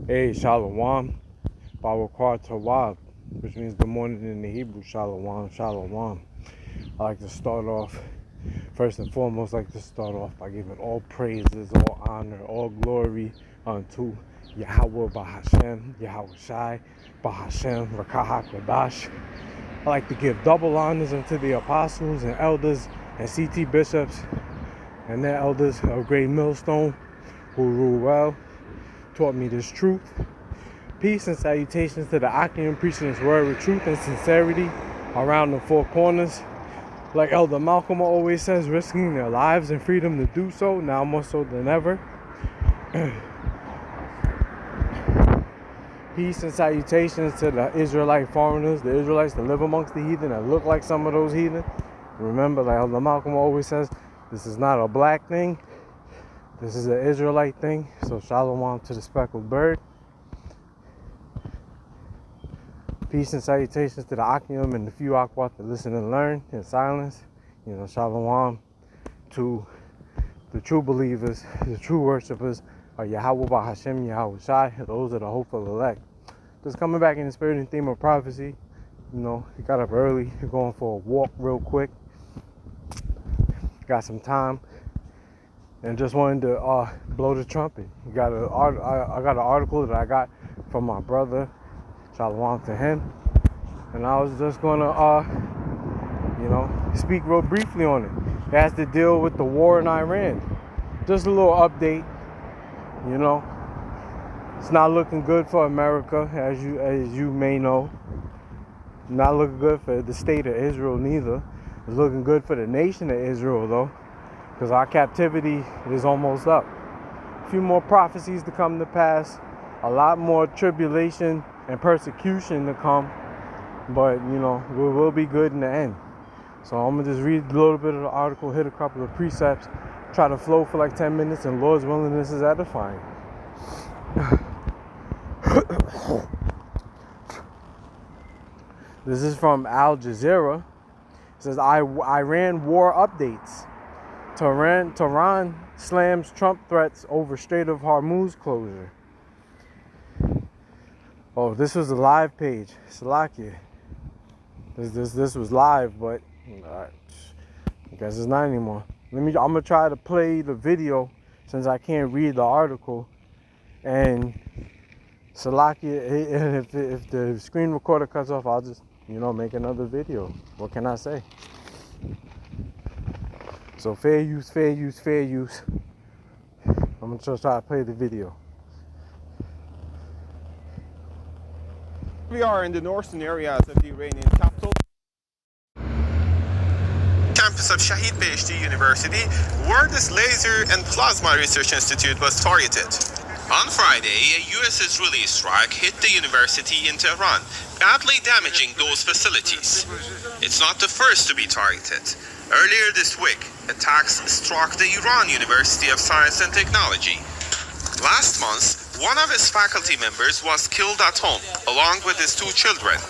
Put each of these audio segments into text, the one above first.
Hey, Shalom, Bawakar Tawab, which means good morning in the Hebrew. Shalom, Shalom. I like to start off, first and foremost, by giving all praises, all honor, all glory unto Yahweh Bahashem, Yahweh Shai, Bahashem, Rakah HaKodash. I like to give double honors unto the apostles and elders and CT bishops and their elders of Great Millstone who rule well, taught me this truth. Peace and salutations to the Akim preaching this word with truth and sincerity around the four corners. Like Elder Malcolm always says, risking their lives and freedom to do so, now more so than ever. Peace and salutations to the Israelite foreigners, the Israelites that live amongst the heathen, that look like some of those heathen. Remember, like Elder Malcolm always says, this is not a black thing. This is an Israelite thing. So shalom to the speckled bird. Peace and salutations to the Akim and the few Akwat that listen and learn in silence. Shalom to the true believers, the true worshipers of Yahweh Bahashem, Yahweh Shai. Those are the hopeful elect. Just coming back in the spirit and theme of prophecy. He got up early, going for a walk real quick. Got some time. And just wanted to blow the trumpet. I got an article that I got from my brother. Shalom to him. And I was just gonna speak real briefly on it. It has to deal with the war in Iran. Just a little update. It's not looking good for America, as you may know. Not looking good for the state of Israel neither. It's looking good for the nation of Israel though, because our captivity is almost up. A few more prophecies to come to pass, a lot more tribulation and persecution to come, but we will be good in the end. So I'm gonna just read a little bit of the article, hit a couple of precepts, try to flow for like 10 minutes, and Lord's willing, this is edifying. This is from Al Jazeera. It says Iran war updates. Tehran slams Trump threats over Strait of Hormuz closure. Oh, this was a live page. Salakia. This was live, but I guess it's not anymore. I'm gonna try to play the video since I can't read the article. And Salakia, if the screen recorder cuts off, I'll just make another video. What can I say? So fair use, fair use, fair use. I'm gonna just try to play the video. We are in the northern areas of the Iranian capital. Campus of Shahid Beheshti University, where this laser and plasma research institute was targeted. On Friday, a US-Israeli strike hit the university in Tehran, badly damaging those facilities. It's not the first to be targeted. Earlier this week, attacks struck the Iran University of Science and Technology. Last month, one of his faculty members was killed at home, along with his two children.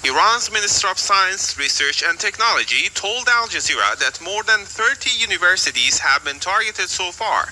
Iran's Minister of Science, Research and Technology told Al Jazeera that more than 30 universities have been targeted so far.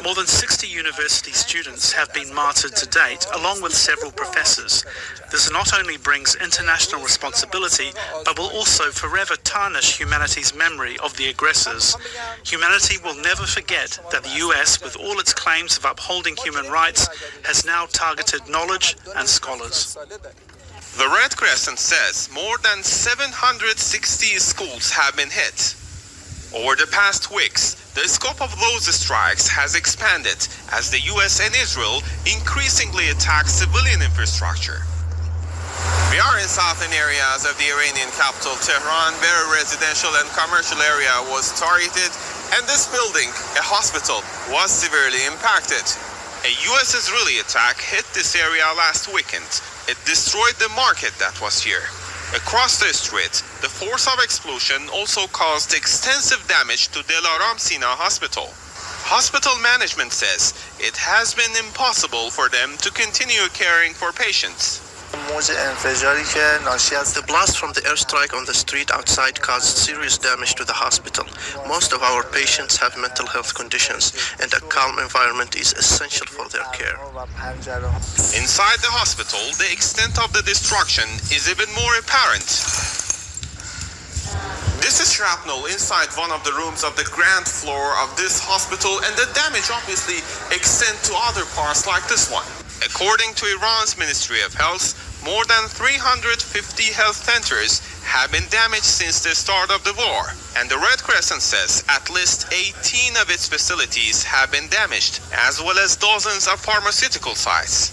More than 60 university students have been martyred to date, along with several professors. This not only brings international responsibility, but will also forever tarnish humanity's memory of the aggressors. Humanity will never forget that the US, with all its claims of upholding human rights, has now targeted knowledge and scholars. The Red Crescent says more than 760 schools have been hit. Over the past weeks, the scope of those strikes has expanded as the US and Israel increasingly attack civilian infrastructure. We are in southern areas of the Iranian capital, Tehran, where a residential and commercial area was targeted, and this building, a hospital, was severely impacted. A US-Israeli attack hit this area last weekend. It destroyed the market that was here. Across the street, the force of explosion also caused extensive damage to Delaram Sina Hospital. Hospital management says it has been impossible for them to continue caring for patients. The blast from the airstrike on the street outside caused serious damage to the hospital. Most of our patients have mental health conditions, and a calm environment is essential for their care. Inside the hospital, the extent of the destruction is even more apparent. This is shrapnel inside one of the rooms of the ground floor of this hospital, and the damage obviously extends to other parts like this one. According to Iran's Ministry of Health, more than 350 health centers have been damaged since the start of the war, and the Red Crescent says at least 18 of its facilities have been damaged, as well as dozens of pharmaceutical sites.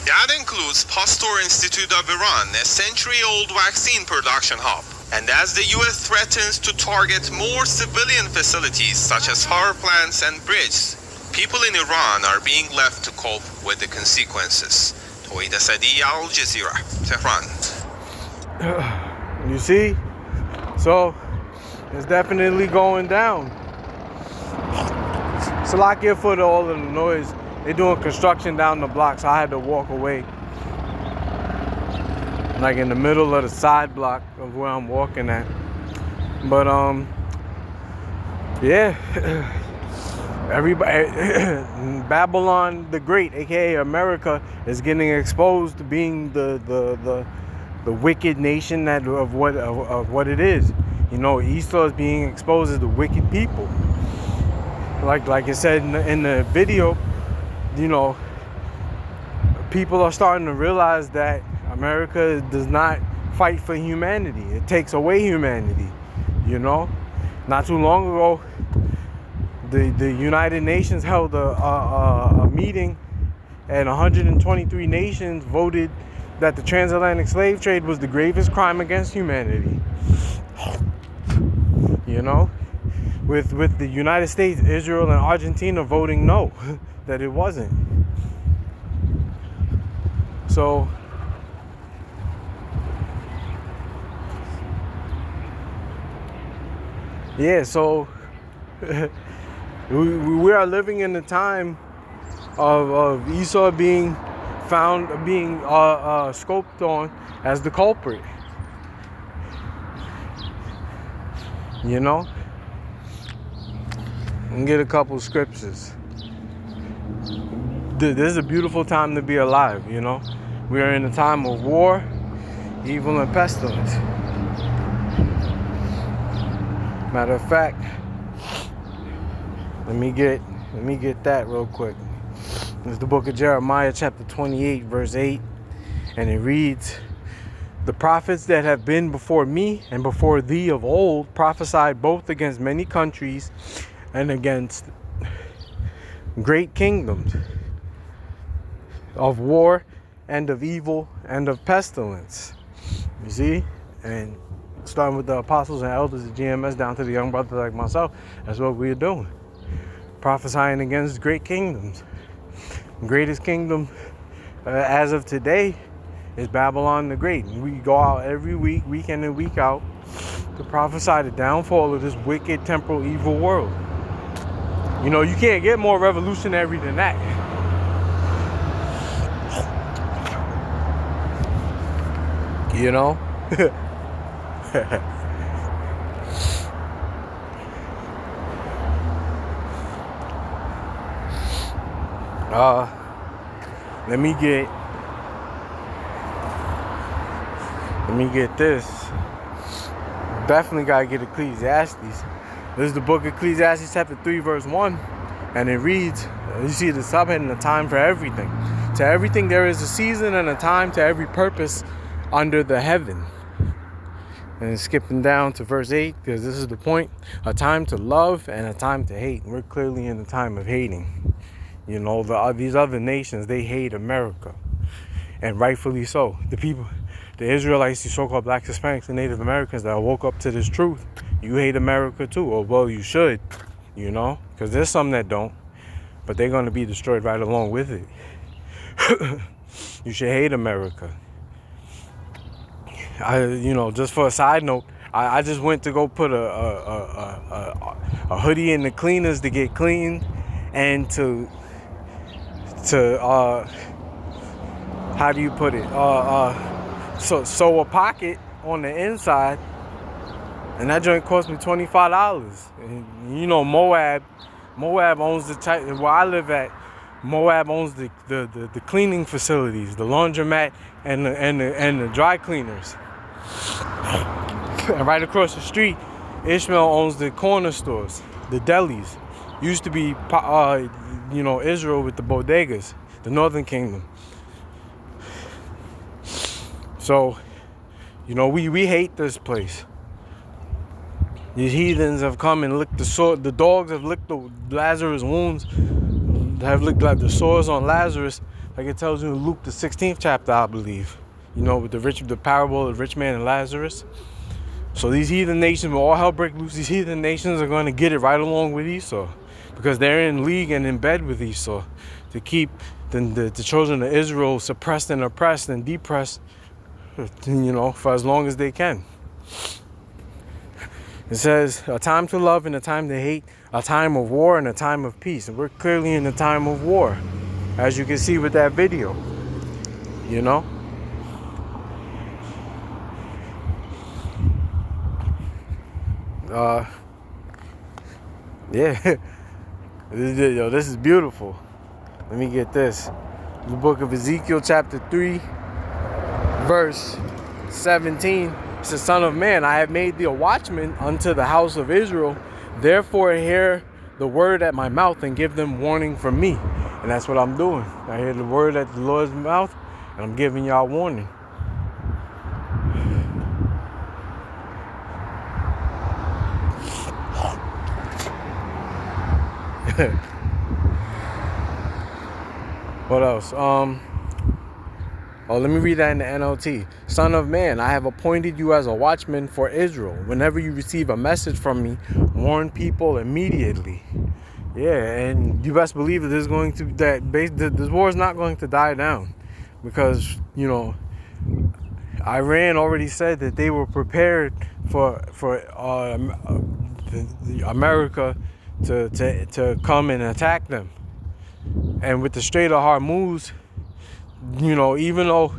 That includes Pasteur Institute of Iran, a century-old vaccine production hub. And as the US threatens to target more civilian facilities such as power plants and bridges, people in Iran are being left to cope with the consequences. Tawhid Asadi, Al Jazeera, Tehran. You see? So, it's definitely going down. Salakia for all of the noise. They're doing construction down the block, so I had to walk away. Like in the middle of the side block of where I'm walking at. But, yeah. Everybody, Babylon the Great, aka America, is getting exposed to being the wicked nation of what it is. You know, Esau is being exposed as the wicked people. Like I said in the video, you know, people are starting to realize that America does not fight for humanity. It takes away humanity. You know, not too long ago, the United Nations held a meeting, and 123 nations voted that the transatlantic slave trade was the gravest crime against humanity. You know, with the United States, Israel, and Argentina voting no, that it wasn't. So, yeah, so we are living in the time of Esau being scoped on as the culprit. You know? And get a couple scriptures. This is a beautiful time to be alive, you know? We are in a time of war, evil, and pestilence. Matter of fact, let me get that real quick. It's the book of Jeremiah, chapter 28, verse 8, and it reads, "The prophets that have been before me and before thee of old prophesied both against many countries and against great kingdoms, of war and of evil and of pestilence." You see? And starting with the apostles and elders of GMS down to the young brothers like myself, that's what we're doing. Prophesying against great kingdoms. Greatest kingdom as of today is Babylon the Great. We go out every week, week in and week out, to prophesy the downfall of this wicked, temporal, evil world. You know, you can't get more revolutionary than that. You know? Let me get this. Definitely gotta get Ecclesiastes. This is the book of Ecclesiastes, chapter 3, verse 1, and it reads, you see the subheading, a time for everything. To everything there is a season and a time to every purpose under the heaven. And skipping down to verse 8, because this is the point, a time to love and a time to hate. We're clearly in the time of hating. You know, these other nations, they hate America, and rightfully so. The Israelites, the so-called blacks, Hispanics, and Native Americans that woke up to this truth, you hate America too, or well, you should, you know, because there's some that don't, but they're going to be destroyed right along with it. You should hate America. You know, just for a side note, I just went to go put a hoodie in the cleaners to get cleaned, and to how do you put it? Sew a pocket on the inside, and that joint cost me $25. And you know, Moab owns the type where I live at. Moab owns the cleaning facilities, the laundromat, and the dry cleaners. And right across the street, Ishmael owns the corner stores, the delis. Used to be, Israel with the bodegas, the Northern Kingdom. So, we hate this place. These heathens have come and licked the sore. The dogs have licked the Lazarus' wounds. Have licked like the sores on Lazarus, like it tells you in Luke the 16th chapter, I believe. With the parable of the rich man and Lazarus. So these heathen nations, when all hell break loose, these heathen nations are going to get it right along with Esau, because they're in league and in bed with Esau to keep the children of Israel suppressed and oppressed and depressed, for as long as they can. It says a time to love and a time to hate, a time of war and a time of peace. And we're clearly in a time of war, as you can see with that video. Yeah. This is beautiful. Let me get this. The book of Ezekiel chapter 3, verse 17. It says, Son of man, I have made thee a watchman unto the house of Israel. Therefore hear the word at my mouth and give them warning from me. And that's what I'm doing. I hear the word at the Lord's mouth, and I'm giving y'all warning. What else? Let me read that in the NLT. Son of man, I have appointed you as a watchman for Israel. Whenever you receive a message from me, warn people immediately. Yeah, and you best believe that this war is not going to die down, because Iran already said that they were prepared for America to come and attack them. And with the Strait of Hormuz, even though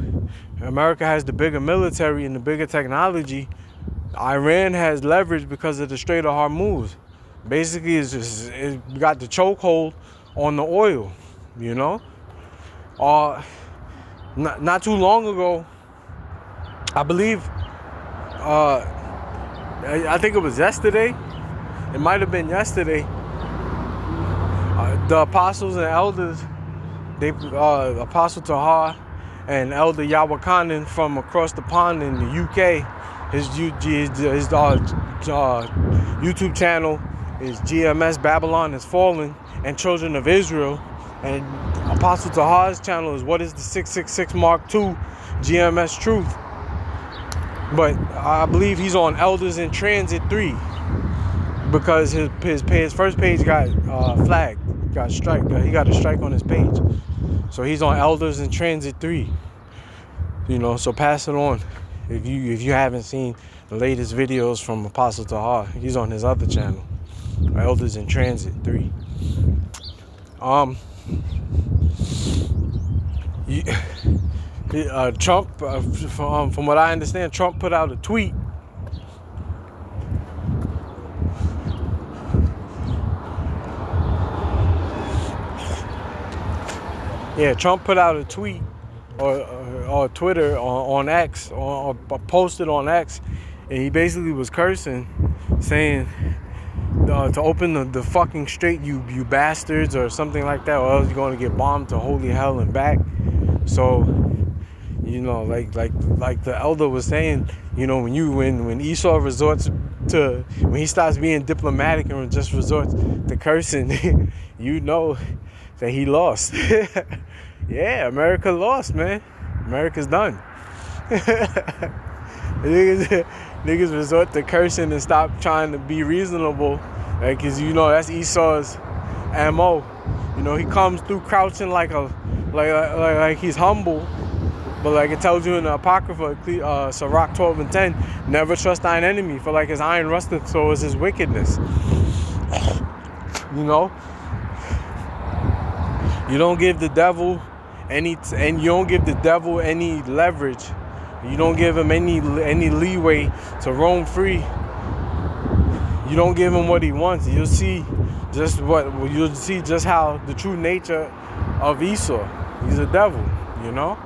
America has the bigger military and the bigger technology, Iran has leverage because of the Strait of Hormuz. Basically, it got the chokehold on the oil, Not too long ago, I believe, I think it was yesterday. It might have been yesterday. The apostles and elders, Apostle Tahar and Elder Yawakanan from across the pond in the UK, his YouTube channel is GMS Babylon Is Fallen and Children of Israel, and Apostle Tahar's channel is What is the 666 Mark II GMS Truth. But I believe he's on Elders in Transit 3 because his first page got flagged. He got a strike on his page. So he's on Elders in Transit 3. So pass it on. If you haven't seen the latest videos from Apostle Tahar, he's on his other channel, Elders in Transit 3. Trump, from what I understand, Trump put out a tweet. Yeah, Trump put out a tweet or Twitter on X or posted on X, and he basically was cursing, saying to open the fucking strait, you bastards, or something like that, or else you're going to get bombed to holy hell and back. So, like the elder was saying, when Esau resorts to, when he starts being diplomatic and just resorts to cursing, that he lost. Yeah, America lost, man. America's done. Niggas resort to cursing and stop trying to be reasonable, because that's Esau's MO. He comes through crouching like he's humble, but like it tells you in the Apocrypha, Sirach 12:10, never trust thine enemy, for like his iron rusteth, so is his wickedness. You don't give the devil and you don't give the devil any leverage. You don't give him any leeway to roam free. You don't give him what he wants. You'll see just how the true nature of Esau. He's a devil, you know.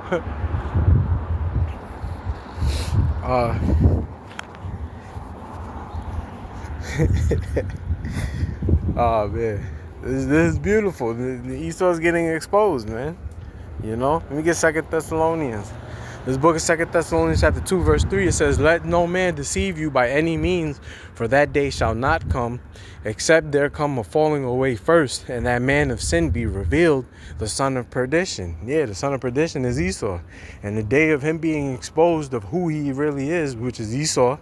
Oh man, this is beautiful. The Esau's getting exposed, man. You know. Let me get 2 Thessalonians. This book of 2 Thessalonians chapter 2 verse 3, it says, "Let no man deceive you by any means, for that day shall not come, except there come a falling away first, and that man of sin be revealed, the son of perdition." Yeah, the son of perdition is Esau. And the day of him being exposed of who he really is, which is Esau,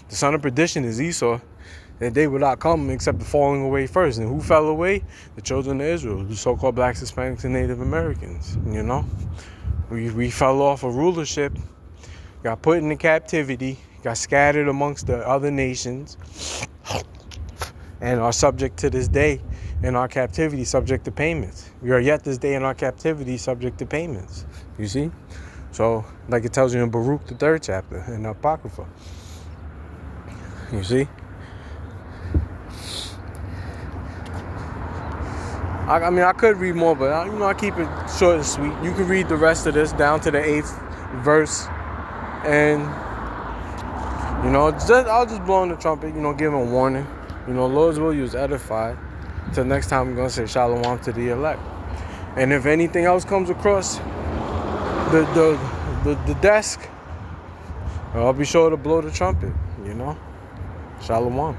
the son of perdition is Esau, that day will not come except the falling away first. And who fell away? The children of Israel, the so-called blacks, Hispanics, and Native Americans, you know. We fell off of rulership, got put into captivity, got scattered amongst the other nations, and are subject to this day in our captivity, subject to payments. We are yet this day in our captivity, subject to payments. You see? So, like it tells you in Baruch, the 3rd chapter, in the Apocrypha. You see? I mean, I could read more, but I keep it short and sweet. You can read the rest of this down to the 8th verse, and I'll just blow on the trumpet, give a warning. Lord's will, you was edified. Till next time, I'm gonna say shalom to the elect. And if anything else comes across the desk, I'll be sure to blow the trumpet. Shalom.